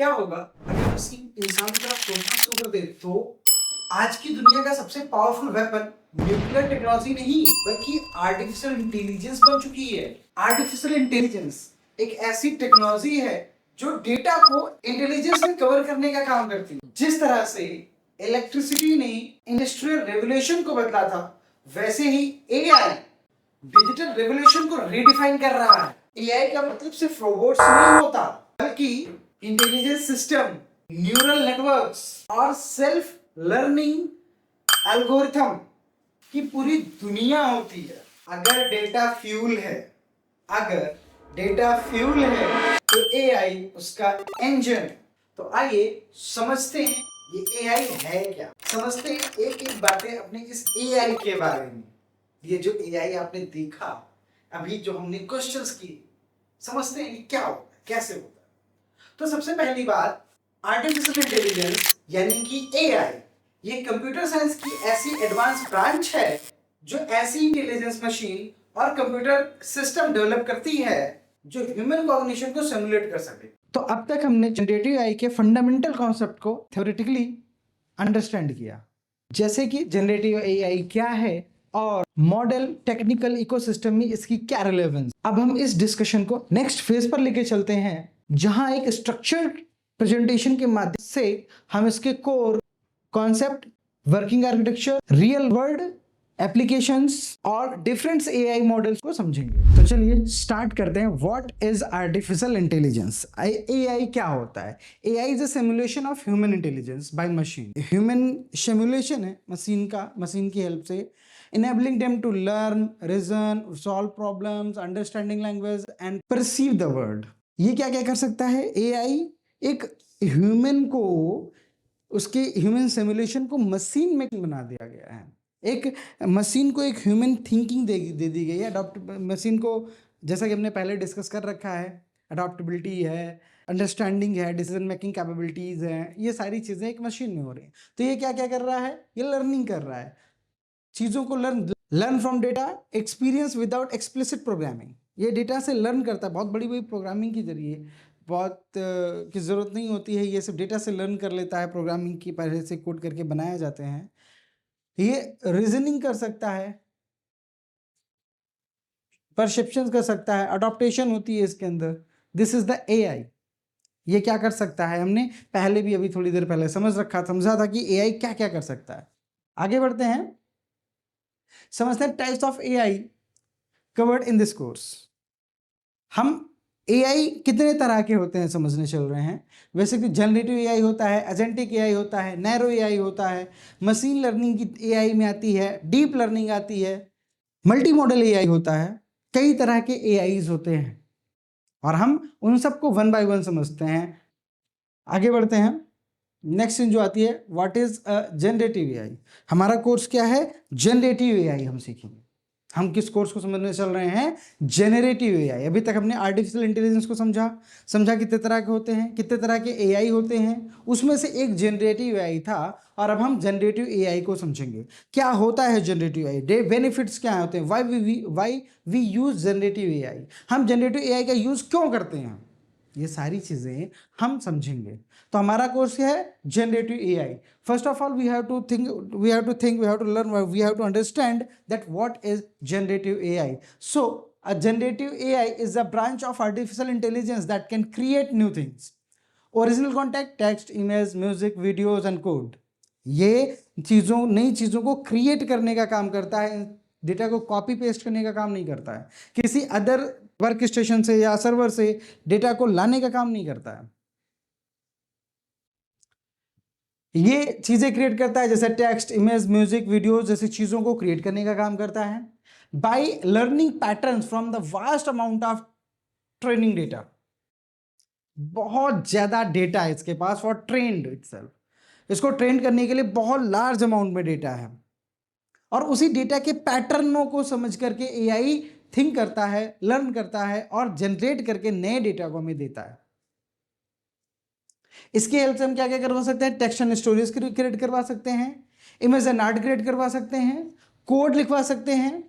क्या होगा अगर किसी इंसान की तरफ सोचना शुरू कर दे तो आज की दुनिया का सबसे पावरफुल वेपन न्यूक्लियर टेक्नोलॉजी नहीं बल्कि आर्टिफिशियल इंटेलिजेंस बन चुकी है। आर्टिफिशियल इंटेलिजेंस एक ऐसी टेक्नोलॉजी है जो डेटा को इंटेलिजेंस में कवर करने का काम करती है। जिस तरह से इलेक्ट्रिसिटी ने इंडस्ट्रियल रेवोल्यूशन को बदला था, वैसे ही एआई डिजिटल रेवोल्यूशन को रीडिफाइन कर रहा है। एआई का मतलब सिर्फ रोबोट्स नहीं होता, बल्कि इंटेलिजेंस सिस्टम, न्यूरल नेटवर्क्स और सेल्फ लर्निंग एल्गोरिथम की पूरी दुनिया होती है। अगर डेटा फ्यूल है, अगर डेटा फ्यूल है तो एआई उसका इंजन। तो आइए समझते हैं ये एआई है क्या। समझते हैं एक एक बातें अपने इस एआई के बारे में। ये जो एआई आपने देखा, अभी जो हमने क्वेश्चंस किए, समझते हैं ये क्या होता है, कैसे होता है। तो सबसे पहली बात, आर्टिफिशियल इंटेलिजेंस यानी कि एआई, ये कंप्यूटर साइंस की ऐसी एडवांस ब्रांच है जो ऐसी इंटेलिजेंस मशीन और कंप्यूटर सिस्टम डेवलप करती है जो ह्यूमन कॉग्निशन को सिमुलेट कर सके। तो अब तक हमने जनरेटिव एआई के फंडामेंटल कॉन्सेप्ट को थ्योरेटिकली अंडरस्टैंड किया, जैसे कि जनरेटिव एआई क्या है और मॉडल टेक्निकल इकोसिस्टम में इसकी क्या रिलेवेंस। अब हम इस डिस्कशन को नेक्स्ट फेज पर लेके चलते हैं, जहां एक स्ट्रक्चर्ड प्रेजेंटेशन के माध्यम से हम इसके core concept, working architecture, real world applications और डिफरेंट एआई मॉडल्स को समझेंगे। तो चलिए स्टार्ट करते हैं। What is artificial intelligence? AI क्या होता है? AI is a simulation of human intelligence by machine. Human simulation है मशीन की हेल्प से, enabling them to learn, reason, solve problems, understanding language and perceive the world। ये क्या क्या कर सकता है? एआई एक ह्यूमन को, उसके ह्यूमन सिमुलेशन को मशीन में बना दिया गया है। एक मशीन को एक ह्यूमन थिंकिंग दे दी गई है। मशीन को, जैसा कि हमने पहले डिस्कस कर रखा है, अडॉप्टेबिलिटी है, अंडरस्टैंडिंग है, डिसीजन मेकिंग कैपेबिलिटीज हैं, ये सारी चीज़ें एक मशीन में हो रही हैं। तो ये क्या क्या कर रहा है? ये लर्निंग कर रहा है, चीज़ों को learn from data, experience without explicit programming. ये डेटा से लर्न करता है, बहुत बड़ी बड़ी प्रोग्रामिंग के जरिए, बहुत की ज़रूरत नहीं होती है, ये सब डेटा से लर्न कर लेता है। प्रोग्रामिंग की पहले से कोड करके बनाए जाते हैं। ये रीजनिंग कर सकता है, परसेप्शन कर सकता है, अडॉप्टेशन होती है इसके अंदर। This is the AI. ये क्या कर सकता है? हमने पहले भी अभी थोड़ी देर पहले समझा था कि एआई क्या क्या कर सकता है। आगे बढ़ते हैं, समझते हैं types of AI covered in this course. हम एआई कितने तरह के होते हैं समझने चल रहे हैं। वैसे कि जनरेटिव एआई होता है, एजेंटिक एआई होता है, नैरो एआई होता है, मशीन लर्निंग की एआई में आती है, डीप लर्निंग आती है, मल्टी मॉडल एआई होता है। कई तरह के एआईज होते हैं और हम उन सबको वन बाय वन समझते हैं। आगे बढ़ते हैं, नेक्स्ट जो आती है, व्हाट इज जनरेटिव एआई। हमारा कोर्स क्या है? जनरेटिव एआई हम सीखेंगे। हम किस कोर्स को समझने चल रहे हैं? Generative AI. अभी तक हमने आर्टिफिशियल इंटेलिजेंस को समझा कितने तरह के होते हैं, कितने तरह के एआई होते हैं, उसमें से एक जनरेटिव एआई था। और अब हम जनरेटिव एआई को समझेंगे। क्या होता है जनरेटिव एआई, बेनिफिट्स क्या होते हैं, why we use generative AI, हम जनरेटिव एआई का यूज क्यों करते हैं, ये सारी चीजें हम समझेंगे। तो हमारा कोर्स क्या है? Generative AI. First of all we have to learn, we have to understand that what is generative AI. So a generative AI is a branch of artificial intelligence that can create new things. Original content, text, image, music, videos and code। ये नई चीज़ों को create करने का काम करता है, data को कॉपी पेस्ट करने का काम नहीं करता है, किसी अदर वर्क स्टेशन से या सर्वर से डेटा को लाने का काम नहीं करता है। ये चीज़ें क्रिएट करता है, जैसे टेक्स्ट, इमेज, म्यूजिक, वीडियोस जैसी चीज़ों को क्रिएट करने का काम करता है by learning patterns from the vast amount of training data. बहुत ज़्यादा डेटा है इसके पास फॉर ट्रेंड इटसेल्फ। इसको ट्रेन करने के लिए बहुत लार्ज अमाउंट में डेटा है और उसी डेटा के पैटर्नों को समझ करके एआई थिंक करता है, लर्न करता है और जनरेट करके नए डेटा को हमें देता है। इसके हेल्प से हम क्या क्या करवा सकते हैं? टेक्स्ट एंड स्टोरीज क्रिएट करवा सकते हैं, इमेज एंड आर्ट क्रिएट करवा सकते हैं, कोड लिखवा सकते हैं,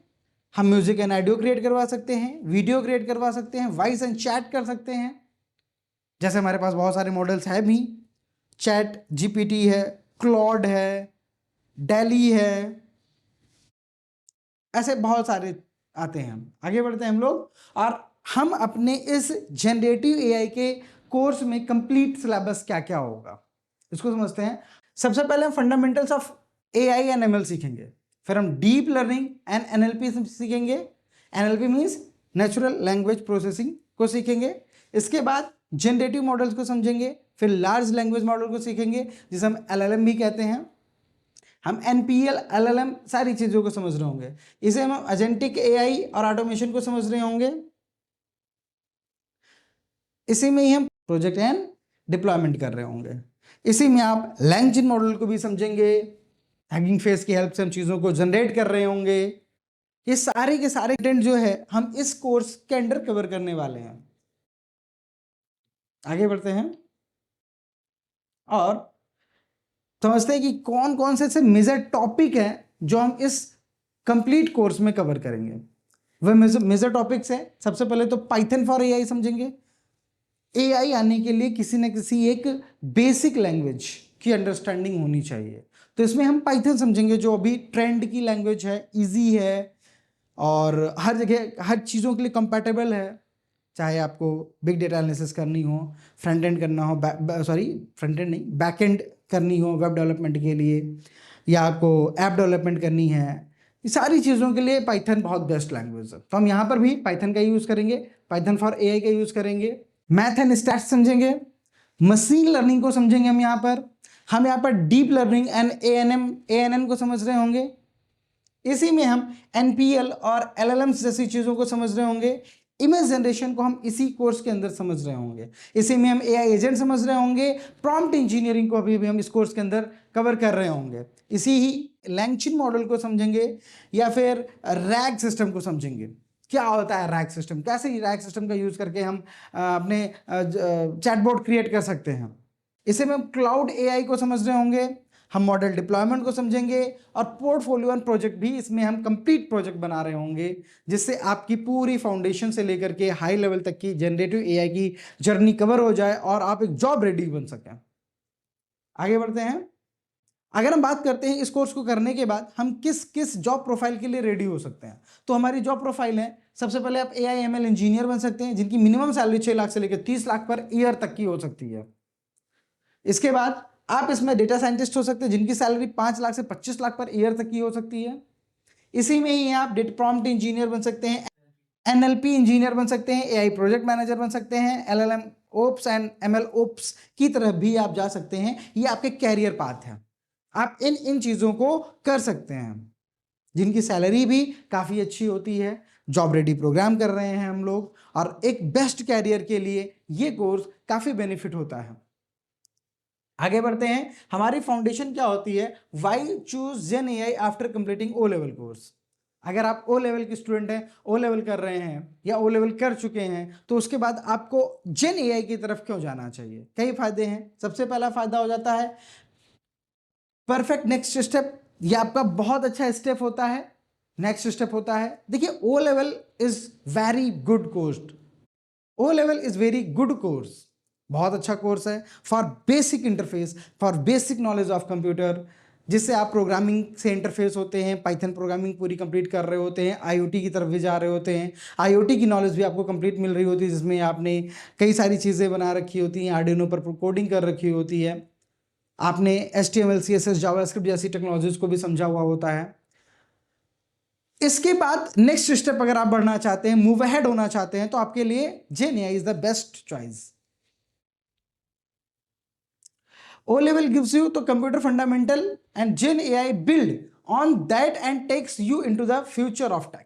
हम म्यूजिक एंड ऑडियो क्रिएट करवा सकते हैं, वीडियो क्रिएट करवा सकते हैं, वॉइस एंड चैट कर सकते हैं। जैसे हमारे पास बहुत सारे मॉडल्स हैं भी, चैट जीपीटी है, क्लॉड है, डैली है, ऐसे बहुत सारे आते हैं। आगे बढ़ते हैं हम लोग, और हम अपने इस जनरेटिव एआई के कोर्स में कंप्लीट सिलेबस क्या क्या होगा इसको समझते हैं। सबसे पहले हम fundamentals of AI and ML सीखेंगे, फिर हम डीप लर्निंग एंड एनएलपी सीखेंगे। NLP means natural language processing को सीखेंगे। इसके बाद जनरेटिव मॉडल्स को समझेंगे, फिर लार्ज लैंग्वेज मॉडल को सीखेंगे जिसे हम एलएलएम भी कहते हैं। हम एनपीएल एलएलएम सारी चीज़ों को समझ रहे होंगे। इसे हम एजेंटिक एआई और ऑटोमेशन को समझ रहे होंगे। इसी में ही हम प्रोजेक्ट एंड डिप्लॉयमेंट कर रहे होंगे। इसी में आप लैंग्वेज मॉडल को भी समझेंगे, हैगिंग फेस की हेल्प से हम चीज़ों को जनरेट कर रहे होंगे। ये सारे के सारे कंटेंट जो है हम इस कोर्स के अंडर कवर करने वाले हैं। आगे बढ़ते हैं और समझते हैं कि कौन कौन से ऐसे मेजर टॉपिक हैं जो हम इस कंप्लीट कोर्स में कवर करेंगे। वह मेजर टॉपिक्स है, सबसे पहले तो पाइथन फॉर एआई समझेंगे। एआई आने के लिए किसी न किसी एक बेसिक लैंग्वेज की अंडरस्टैंडिंग होनी चाहिए, तो इसमें हम पाइथन समझेंगे जो अभी ट्रेंड की लैंग्वेज है, इजी है और हर जगह हर चीज़ों के लिए कंपैटिबल है। चाहे आपको बिग डेटा एनालिसिस करनी हो, फ्रंट एंड करना हो, फ्रंट एंड नहीं, बैक एंड करनी हो वेब डेवलपमेंट के लिए, या आपको ऐप डेवलपमेंट करनी है, ये सारी चीज़ों के लिए पाइथन बहुत बेस्ट लैंग्वेज है। तो हम यहाँ पर भी पाइथन का यूज़ करेंगे, पाइथन फॉर एआई का यूज़ करेंगे। मैथ एंड स्टैट्स समझेंगे, मशीन लर्निंग को समझेंगे हम यहाँ पर डीप लर्निंग एंड एएनएन को समझ रहे होंगे। इसी में हम एनपीएल और एलएलएम्स जैसी चीज़ों को समझ रहे होंगे। इमेज जनरेशन को हम इसी कोर्स के अंदर समझ रहे होंगे। इसी में हम एआई एजेंट समझ रहे होंगे। प्रॉम्प्ट इंजीनियरिंग को अभी भी हम इस कोर्स के अंदर कवर कर रहे होंगे। इसी ही लैंग्वेज मॉडल को समझेंगे या फिर रैग सिस्टम को समझेंगे। क्या होता है रैग सिस्टम, कैसे रैग सिस्टम का यूज़ करके हम अपने चैटबॉट क्रिएट कर सकते हैं। इसे में हम क्लाउड एआई को समझ रहे होंगे, हम मॉडल डिप्लॉयमेंट को समझेंगे और पोर्टफोलियो एंड प्रोजेक्ट भी इसमें हम कंप्लीट प्रोजेक्ट बना रहे होंगे, जिससे आपकी पूरी फाउंडेशन से लेकर के हाई लेवल तक की जनरेटिव एआई की जर्नी कवर हो जाए और आप एक जॉब रेडी बन सकें। आगे बढ़ते हैं। अगर हम बात करते हैं इस कोर्स को करने के बाद हम किस किस जॉब प्रोफाइल के लिए रेडी हो सकते हैं, तो हमारी जॉब प्रोफाइल है, सबसे पहले आप एआई एमएल इंजीनियर बन सकते हैं जिनकी मिनिमम सैलरी 6 लाख से लेकर 30 लाख पर ईयर तक की हो सकती है। इसके बाद आप इसमें डेटा साइंटिस्ट हो सकते हैं जिनकी सैलरी 5 लाख से 25 लाख पर ईयर तक की हो सकती है। इसी में ही आप डेटा प्रॉम्प्ट इंजीनियर बन सकते हैं, एनएलपी इंजीनियर बन सकते हैं, एआई प्रोजेक्ट मैनेजर बन सकते हैं, LLM ops and ML ops की तरफ भी आप जा सकते हैं। ये आपके कैरियर पाथ है, आप इन चीज़ों को कर सकते हैं जिनकी सैलरी भी काफ़ी अच्छी होती है। जॉब रेडी प्रोग्राम कर रहे हैं हम लोग, और एक बेस्ट कैरियर के लिए ये कोर्स काफ़ी बेनिफिट होता है। आगे बढ़ते हैं। हमारी फाउंडेशन क्या होती है, why choose gen AI after completing O level course. अगर आप ओ लेवल के स्टूडेंट हैं, ओ लेवल कर रहे हैं या ओ लेवल कर चुके हैं, तो उसके बाद आपको जेन एआई की तरफ क्यों जाना चाहिए। कई फायदे हैं। सबसे पहला फायदा हो जाता है परफेक्ट नेक्स्ट स्टेप, ये आपका बहुत अच्छा स्टेप होता है। नेक्स्ट स्टेप होता है, देखिए O level is very good course, O level is very good course, बहुत अच्छा कोर्स है for basic interface, for basic knowledge of computer, जिससे आप प्रोग्रामिंग से इंटरफेस होते हैं, पाइथन प्रोग्रामिंग पूरी कंप्लीट कर रहे होते हैं, आईओटी की तरफ भी जा रहे होते हैं, आईओटी की नॉलेज भी आपको कंप्लीट मिल रही होती है, जिसमें आपने कई सारी चीज़ें बना रखी होती हैं, आर्डिनो पर कोडिंग कर रखी होती है, आपने HTML CSS जावास्क्रिप्ट जैसी टेक्नोलॉजीज को भी समझा हुआ होता है। इसके बाद नेक्स्ट स्टेप अगर आप बढ़ना चाहते हैं, मूव अहेड होना चाहते हैं, तो आपके लिए gen AI is the best choice. O level gives you the computer fundamental and Gen AI build on that and takes you into the future of tech।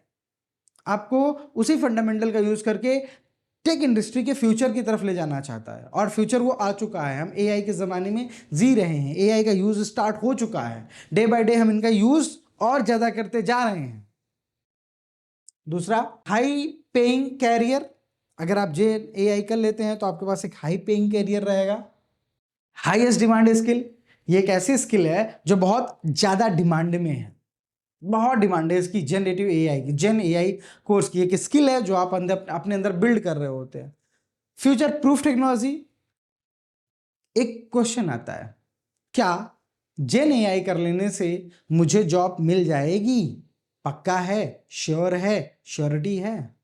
आपको उसी फंडामेंटल का यूज करके टेक इंडस्ट्री के future की तरफ ले जाना चाहता है, और फ्यूचर वो आ चुका है। हम एआई के ज़माने में जी रहे हैं, एआई का यूज़ स्टार्ट हो चुका है, डे बाय डे हम इनका यूज़ और ज़्यादा करते जा रहे हैं। दूसरा, हाई पेइंग कैरियर। अगर आप जेन एआई कर लेते हैं तो आपके पास एक हाई पेइंग कैरियर रहेगा। हाईएस्ट डिमांड स्किल, ये एक ऐसी स्किल है जो बहुत ज़्यादा डिमांड में है, बहुत डिमांड है इसकी, जनरेटिव एआई की, जेन एआई कोर्स की एक स्किल है जो आप अपने अंदर बिल्ड कर रहे होते हैं। फ्यूचर प्रूफ टेक्नोलॉजी, एक क्वेश्चन आता है, क्या जेन एआई कर लेने से मुझे जॉब मिल जाएगी? पक्का है, श्योर है, श्योरिटी है?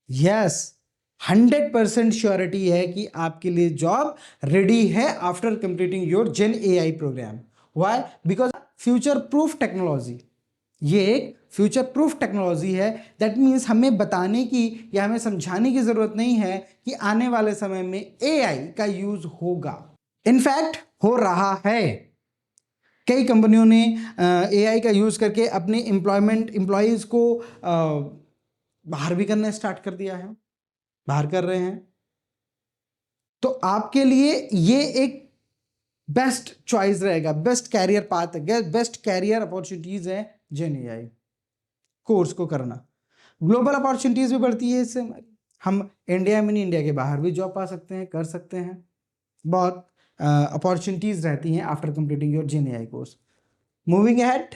यस, 100% श्योरिटी है कि आपके लिए जॉब रेडी है after completing your gen AI program. Why? Because future proof technology, ये एक फ्यूचर प्रूफ टेक्नोलॉजी है। दैट मीन्स हमें बताने की या हमें समझाने की जरूरत नहीं है कि आने वाले समय में एआई का यूज होगा। इनफैक्ट हो रहा है। कई कंपनियों ने एआई का यूज करके अपने एम्प्लॉयज को बाहर भी करना स्टार्ट कर दिया है, बाहर कर रहे हैं। तो आपके लिए ये एक बेस्ट चॉइस रहेगा, बेस्ट कैरियर पाथ है, बेस्ट कैरियर अपॉर्चुनिटीज है जेन एआई कोर्स को करना। ग्लोबल अपॉर्चुनिटीज भी बढ़ती है इससे। हम इंडिया में नहीं, इंडिया के बाहर भी जॉब पा सकते हैं, कर सकते हैं। बहुत अपॉर्चुनिटीज रहती हैं after completing your gen AI course. Moving ahead,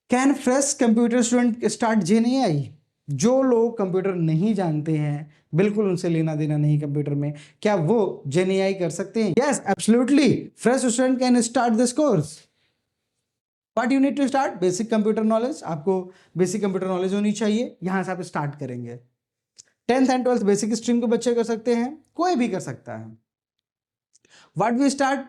can fresh computer student start gen AI? जो लोग कंप्यूटर नहीं जानते हैं, बिल्कुल उनसे लेना देना नहीं कंप्यूटर में, क्या वो जेन एआई कर सकते हैं? Yes, absolutely, fresh student can start this course. What you need to start? Basic computer knowledge. आपको बेसिक कंप्यूटर नॉलेज होनी चाहिए, यहां से आप स्टार्ट करेंगे। 10th and 12th basic stream के बच्चे कर सकते हैं, कोई भी कर सकता है। What we start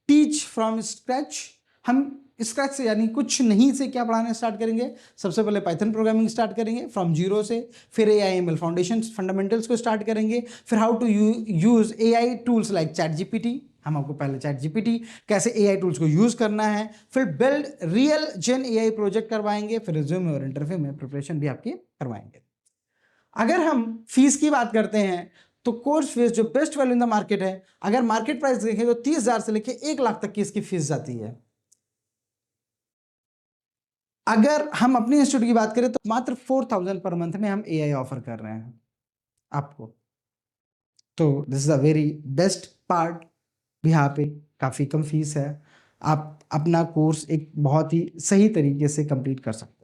teach from scratch? हम स्क्रैच से यानी कुछ नहीं से क्या पढ़ाना स्टार्ट करेंगे? सबसे पहले पाइथन प्रोग्रामिंग स्टार्ट करेंगे फ्रॉम जीरो से, फिर एआईएमएल फाउंडेशंस फंडामेंटल्स को स्टार्ट करेंगे, फिर how to use AI tools like ChatGPT. हम आपको पहले चैट जीपीटी कैसे एआई टूल्स को यूज करना है, फिर build real gen AI project करवाएंगे, फिर रिज्यूमे और इंटरव्यू में प्रिपरेशन भी आपकी करवाएंगे। अगर हम फीस की बात करते हैं तो कोर्स फीस जो best value in the market है, अगर मार्केट प्राइस देखें तो 30,000 से लेकर 1 लाख तक की इसकी फीस जाती है। अगर हम अपने इंस्टीट्यूट की बात करें तो मात्र 4,000 पर मंथ में हम एआई ऑफर कर रहे हैं आपको। तो this is a very best part. यहाँ पे काफ़ी कम फीस है, आप अपना कोर्स एक बहुत ही सही तरीके से कंप्लीट कर सकते हैं।